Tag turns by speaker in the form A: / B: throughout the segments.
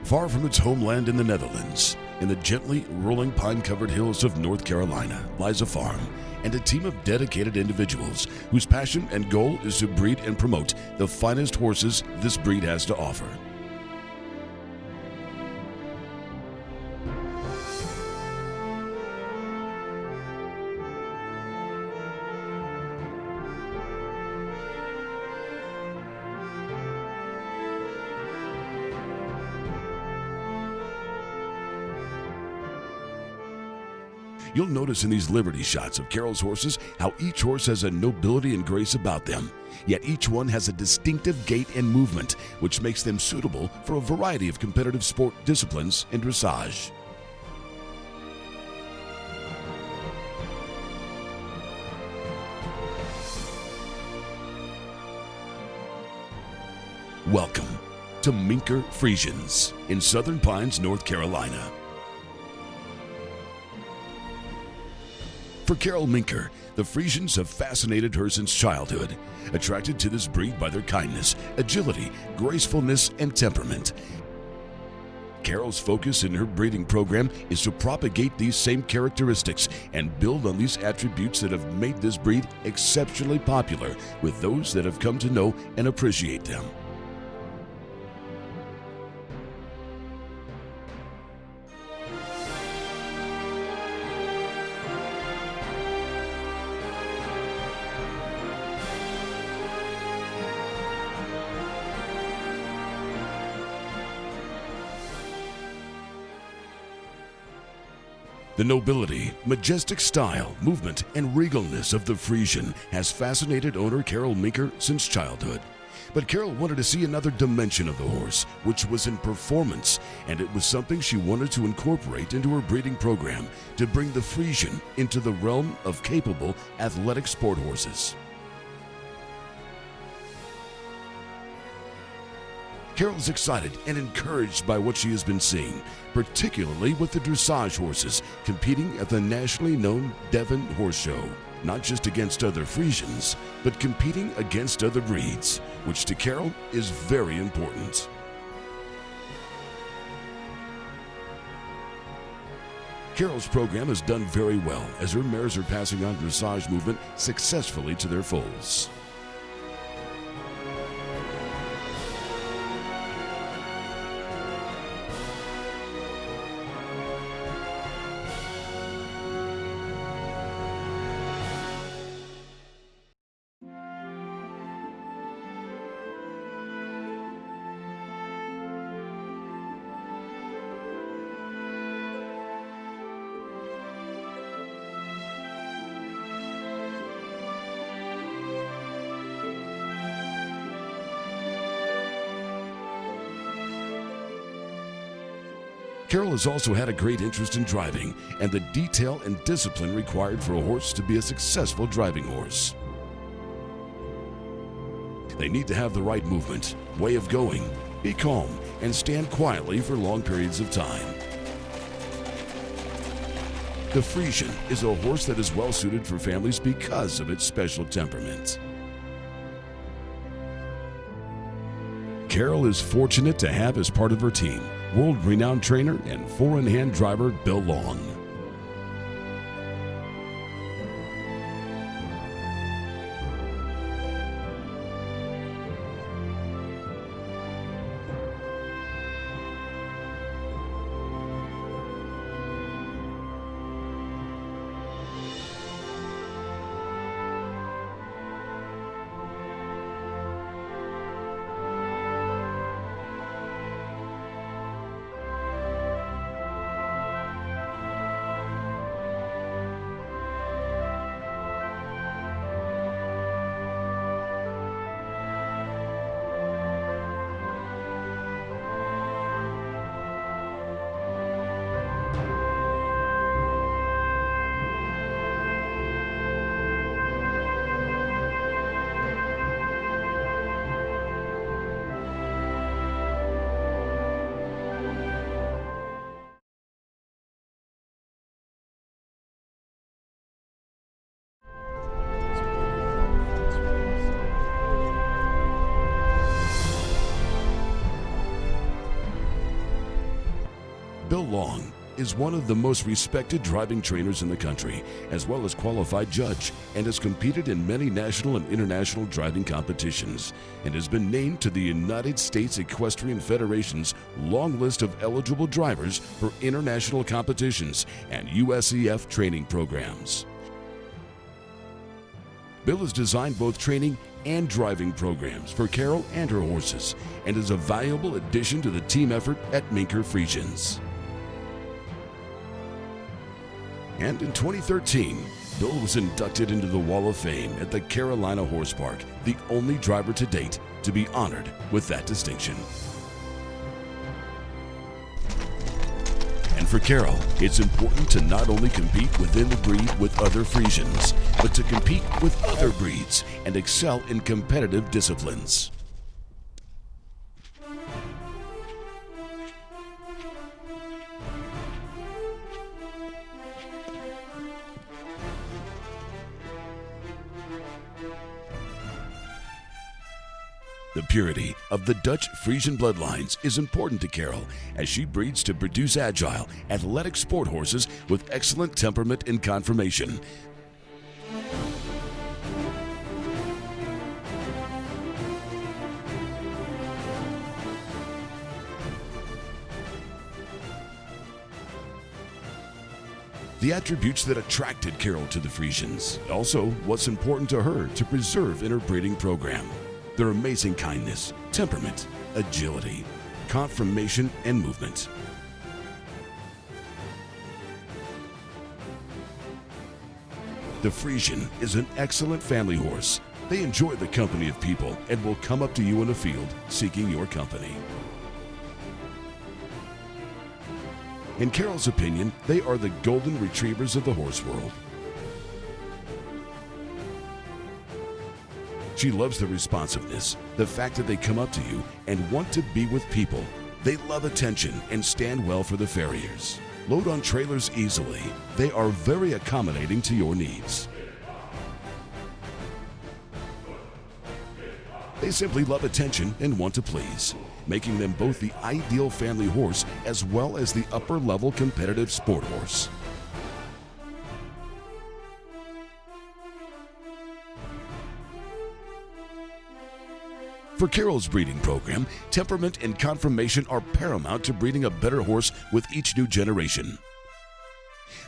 A: Far from its homeland in the Netherlands, in the gently rolling pine-covered hills of North Carolina, lies a farm and a team of dedicated individuals whose passion and goal is to breed and promote the finest horses this breed has to offer. You'll notice in these Liberty shots of Carol's horses how each horse has a nobility and grace about them, yet each one has a distinctive gait and movement, which makes them suitable for a variety of competitive sport disciplines and dressage. Welcome to Minker Friesians in Southern Pines, North Carolina. For Carol Minker, the Friesians have fascinated her since childhood, attracted to this breed by their kindness, agility, gracefulness, and temperament. Carol's focus in her breeding program is to propagate these same characteristics and build on these attributes that have made this breed exceptionally popular with those that have come to know and appreciate them. The nobility, majestic style, movement, and regalness of the Friesian has fascinated owner Carol Minker since childhood. But Carol wanted to see another dimension of the horse, which was in performance, and it was something she wanted to incorporate into her breeding program to bring the Friesian into the realm of capable athletic sport horses. Carol is excited and encouraged by what she has been seeing, particularly with the dressage horses competing at the nationally known Devon Horse Show, not just against other Friesians, but competing against other breeds, which to Carol is very important. Carol's program has done very well as her mares are passing on dressage movement successfully to their foals. Carol has also had a great interest in driving and the detail and discipline required for a horse to be a successful driving horse. They need to have the right movement, way of going, be calm, and stand quietly for long periods of time. The Friesian is a horse that is well suited for families because of its special temperament. Carol is fortunate to have as part of her team world-renowned trainer and four-in-hand driver Bill Long. Carol Long is one of the most respected driving trainers in the country, as well as qualified judge, and has competed in many national and international driving competitions, and has been named to the United States Equestrian Federation's long list of eligible drivers for international competitions and USEF training programs. Bill has designed both training and driving programs for Carol and her horses, and is a valuable addition to the team effort at Minker Friesians. And in 2013, Bill was inducted into the Wall of Fame at the Carolina Horse Park, the only driver to date to be honored with that distinction. And for Carol, it's important to not only compete within the breed with other Friesians, but to compete with other breeds and excel in competitive disciplines. The purity of the Dutch Friesian bloodlines is important to Carol, as she breeds to produce agile, athletic sport horses with excellent temperament and conformation. The attributes that attracted Carol to the Friesians, also what's important to her to preserve in her breeding program. Their amazing kindness, temperament, agility, conformation, and movement. The Friesian is an excellent family horse. They enjoy the company of people and will come up to you in the field seeking your company. In Carol's opinion, they are the golden retrievers of the horse world. She loves the responsiveness, the fact that they come up to you and want to be with people. They love attention and stand well for the farriers. Load on trailers easily. They are very accommodating to your needs. They simply love attention and want to please, making them both the ideal family horse as well as the upper-level competitive sport horse. For Carol's breeding program, temperament and conformation are paramount to breeding a better horse with each new generation.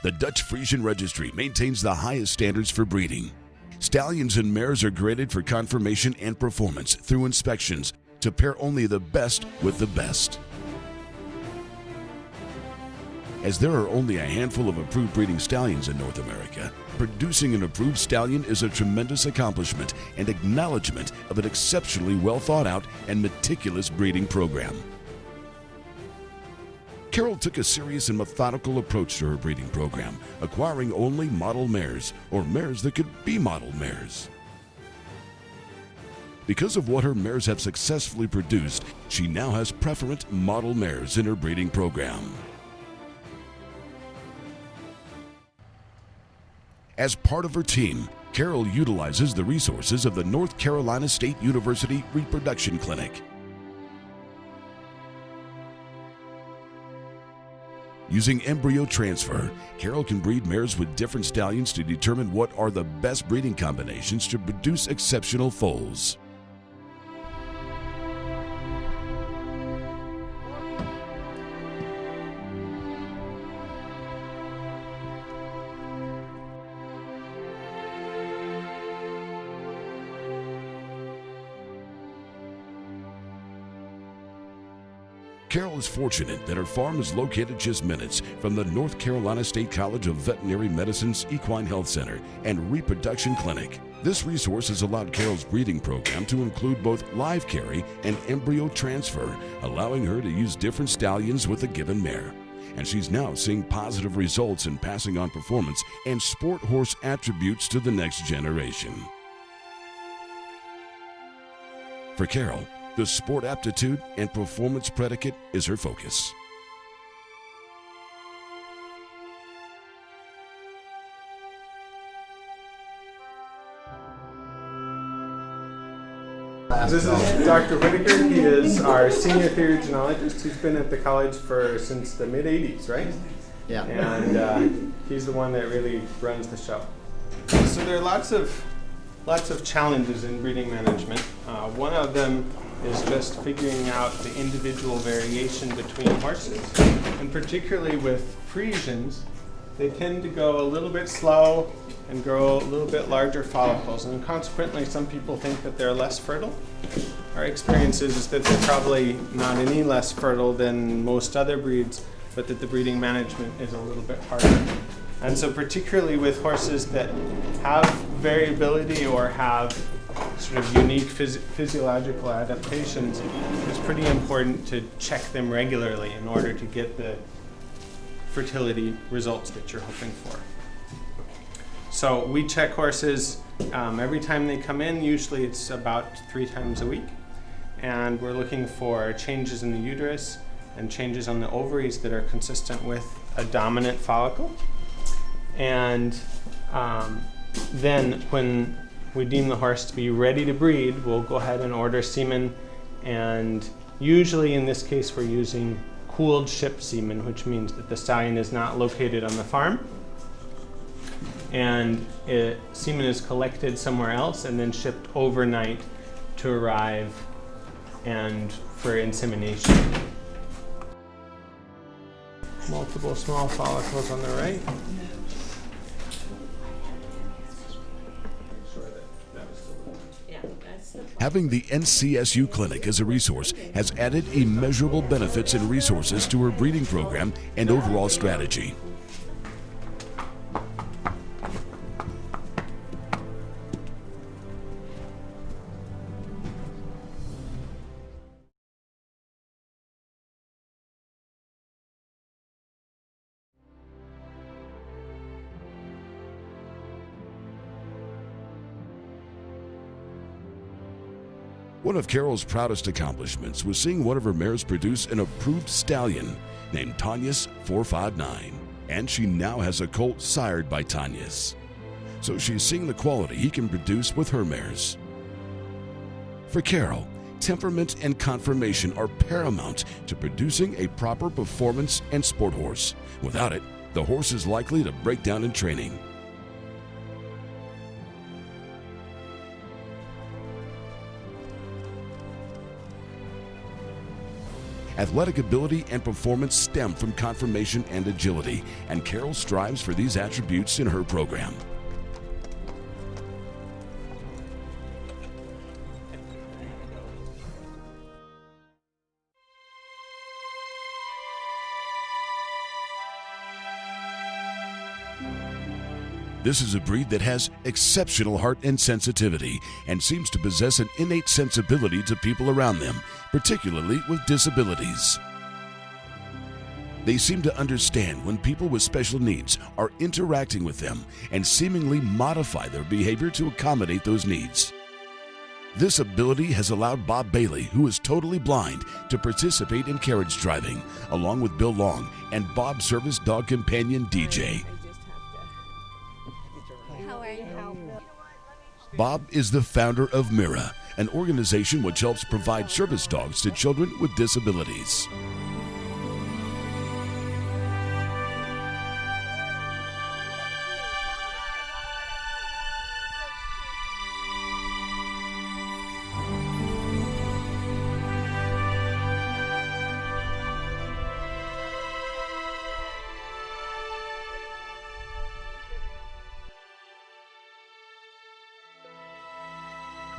A: The Dutch Friesian Registry maintains the highest standards for breeding. Stallions and mares are graded for conformation and performance through inspections to pair only the best with the best. As there are only a handful of approved breeding stallions in North America, producing an approved stallion is a tremendous accomplishment and acknowledgement of an exceptionally well thought out and meticulous breeding program. Carol took a serious and methodical approach to her breeding program, acquiring only model mares, or mares that could be model mares. Because of what her mares have successfully produced, she now has preferent model mares in her breeding program. As part of her team, Carol utilizes the resources of the North Carolina State University Reproduction Clinic. Using embryo transfer, Carol can breed mares with different stallions to determine what are the best breeding combinations to produce exceptional foals. Carol is fortunate that her farm is located just minutes from the North Carolina State College of Veterinary Medicine's Equine Health Center and Reproduction Clinic. This resource has allowed Carol's breeding program to include both live carry and embryo transfer, allowing her to use different stallions with a given mare. And she's now seeing positive results in passing on performance and sport horse attributes to the next generation. For Carol, the sport aptitude and performance predicate is her focus.
B: This is Dr. Minker. He is our senior theory genealogist. He's been at the college since the mid-'80s, right?
C: Yeah.
B: And he's the one that really runs the show. So there are lots of challenges in breeding management. One of them is just figuring out the individual variation between horses. And particularly with Friesians, they tend to go a little bit slow and grow a little bit larger follicles. And consequently, some people think that they're less fertile. Our experience is that they're probably not any less fertile than most other breeds, but that the breeding management is a little bit harder. And so particularly with horses that have variability or have sort of unique physiological adaptations, it's pretty important to check them regularly in order to get the fertility results that you're hoping for. So we check horses every time they come in. Usually it's about 3 times a week. And we're looking for changes in the uterus and changes on the ovaries that are consistent with a dominant follicle. And then when we deem the horse to be ready to breed, we'll go ahead and order semen. And usually in this case, we're using cooled ship semen, which means that the stallion is not located on the farm. And semen is collected somewhere else and then shipped overnight to arrive and for insemination. Multiple small follicles on the right.
A: Having the NCSU Clinic as a resource has added immeasurable benefits and resources to her breeding program and overall strategy. One of Carol's proudest accomplishments was seeing one of her mares produce an approved stallion named Tanyas 459, and she now has a colt sired by Tanyas. So she's seeing the quality he can produce with her mares. For Carol, temperament and conformation are paramount to producing a proper performance and sport horse. Without it, the horse is likely to break down in training. Athletic ability and performance stem from conformation and agility, and Carol strives for these attributes in her program. This is a breed that has exceptional heart and sensitivity and seems to possess an innate sensibility to people around them, particularly with disabilities. They seem to understand when people with special needs are interacting with them and seemingly modify their behavior to accommodate those needs. This ability has allowed Bob Bailey, who is totally blind, to participate in carriage driving, along with Bill Long and Bob's service dog companion DJ. Bob is the founder of Mira, an organization which helps provide service dogs to children with disabilities.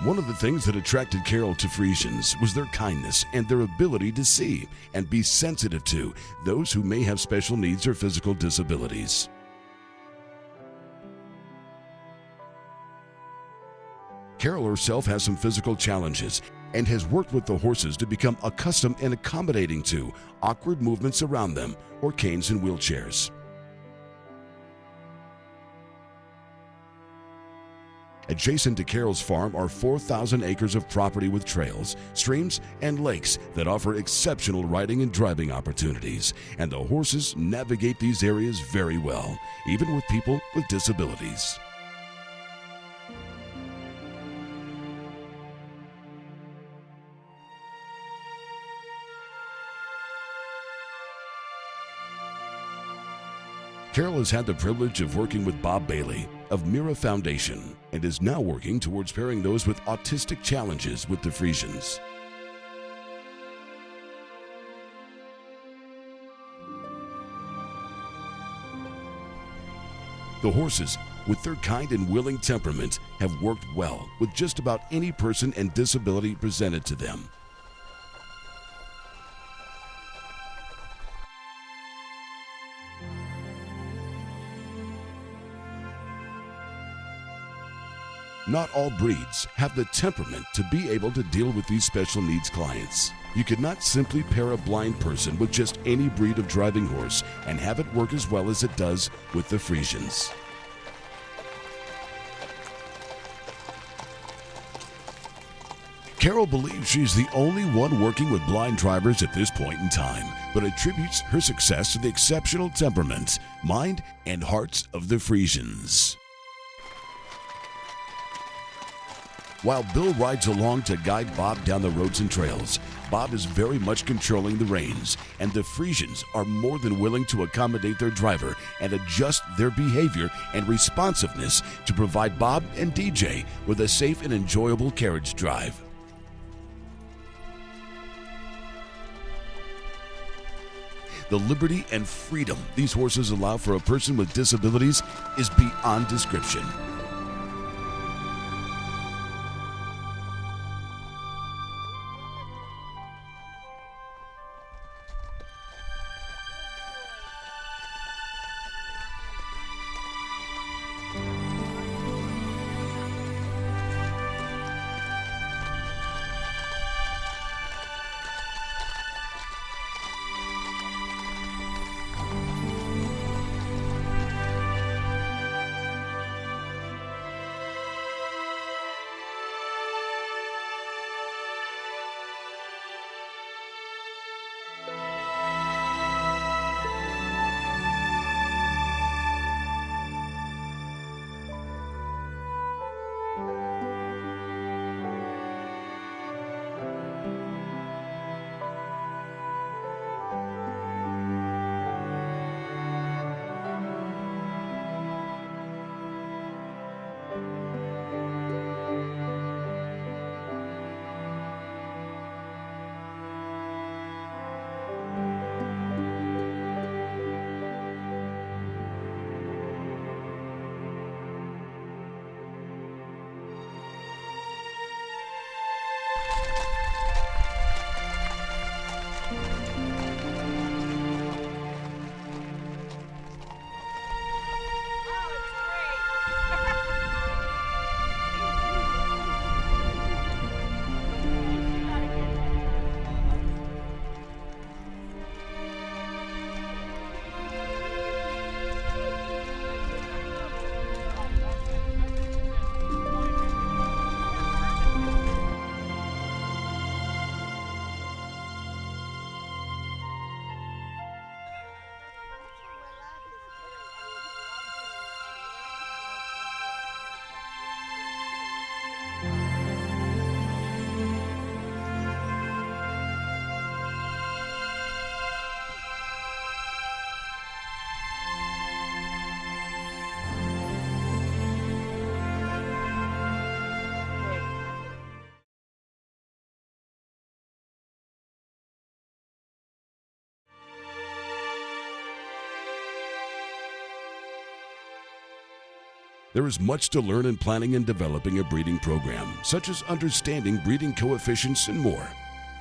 A: One of the things that attracted Carol to Friesians was their kindness and their ability to see and be sensitive to those who may have special needs or physical disabilities. Carol herself has some physical challenges and has worked with the horses to become accustomed and accommodating to awkward movements around them or canes and wheelchairs. Adjacent to Carol's farm are 4,000 acres of property with trails, streams, and lakes that offer exceptional riding and driving opportunities, and the horses navigate these areas very well, even with people with disabilities. Carol has had the privilege of working with Bob Bailey of Mira Foundation and is now working towards pairing those with autistic challenges with the Friesians. The horses, with their kind and willing temperament, have worked well with just about any person and disability presented to them. Not all breeds have the temperament to be able to deal with these special needs clients. You could not simply pair a blind person with just any breed of driving horse and have it work as well as it does with the Friesians. Carol believes she's the only one working with blind drivers at this point in time, but attributes her success to the exceptional temperament, mind, and hearts of the Friesians. While Bill rides along to guide Bob down the roads and trails, Bob is very much controlling the reins, and the Friesians are more than willing to accommodate their driver and adjust their behavior and responsiveness to provide Bob and DJ with a safe and enjoyable carriage drive. The liberty and freedom these horses allow for a person with disabilities is beyond description. There is much to learn in planning and developing a breeding program, such as understanding breeding coefficients and more.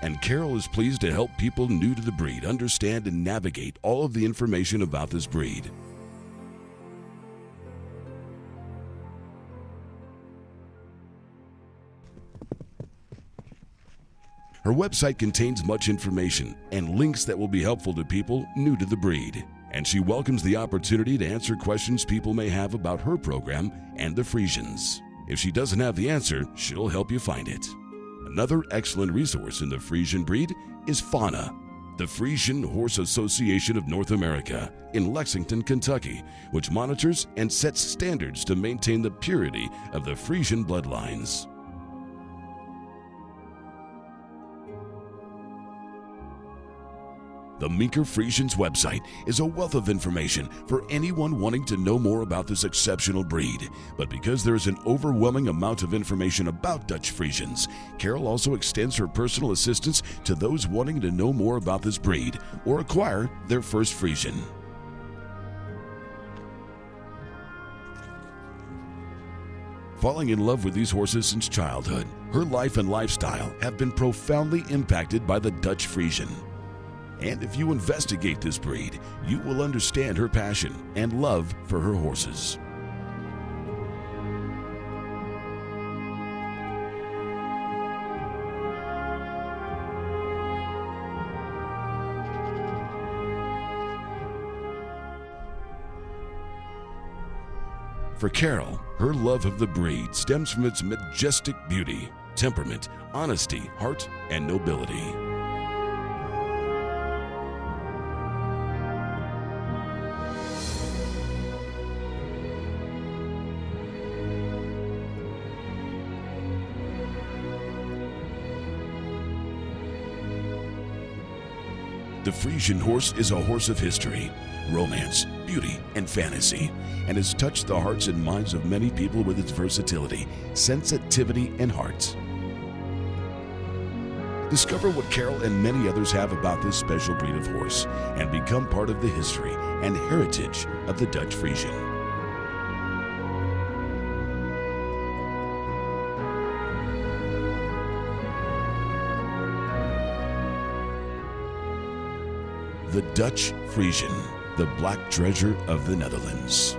A: And Carol is pleased to help people new to the breed understand and navigate all of the information about this breed. Her website contains much information and links that will be helpful to people new to the breed. And she welcomes the opportunity to answer questions people may have about her program and the Friesians. If she doesn't have the answer, she'll help you find it. Another excellent resource in the Friesian breed is Fauna, the Friesian Horse Association of North America in Lexington, Kentucky, which monitors and sets standards to maintain the purity of the Friesian bloodlines. The Minker Friesians website is a wealth of information for anyone wanting to know more about this exceptional breed. But because there is an overwhelming amount of information about Dutch Friesians, Carol also extends her personal assistance to those wanting to know more about this breed or acquire their first Friesian. Falling in love with these horses since childhood, her life and lifestyle have been profoundly impacted by the Dutch Friesian. And if you investigate this breed, you will understand her passion and love for her horses. For Carol, her love of the breed stems from its majestic beauty, temperament, honesty, heart, and nobility. The Friesian horse is a horse of history, romance, beauty, and fantasy, and has touched the hearts and minds of many people with its versatility, sensitivity, and heart. Discover what Carol and many others have about this special breed of horse and become part of the history and heritage of the Dutch Friesian. The Dutch Friesian, the black treasure of the Netherlands.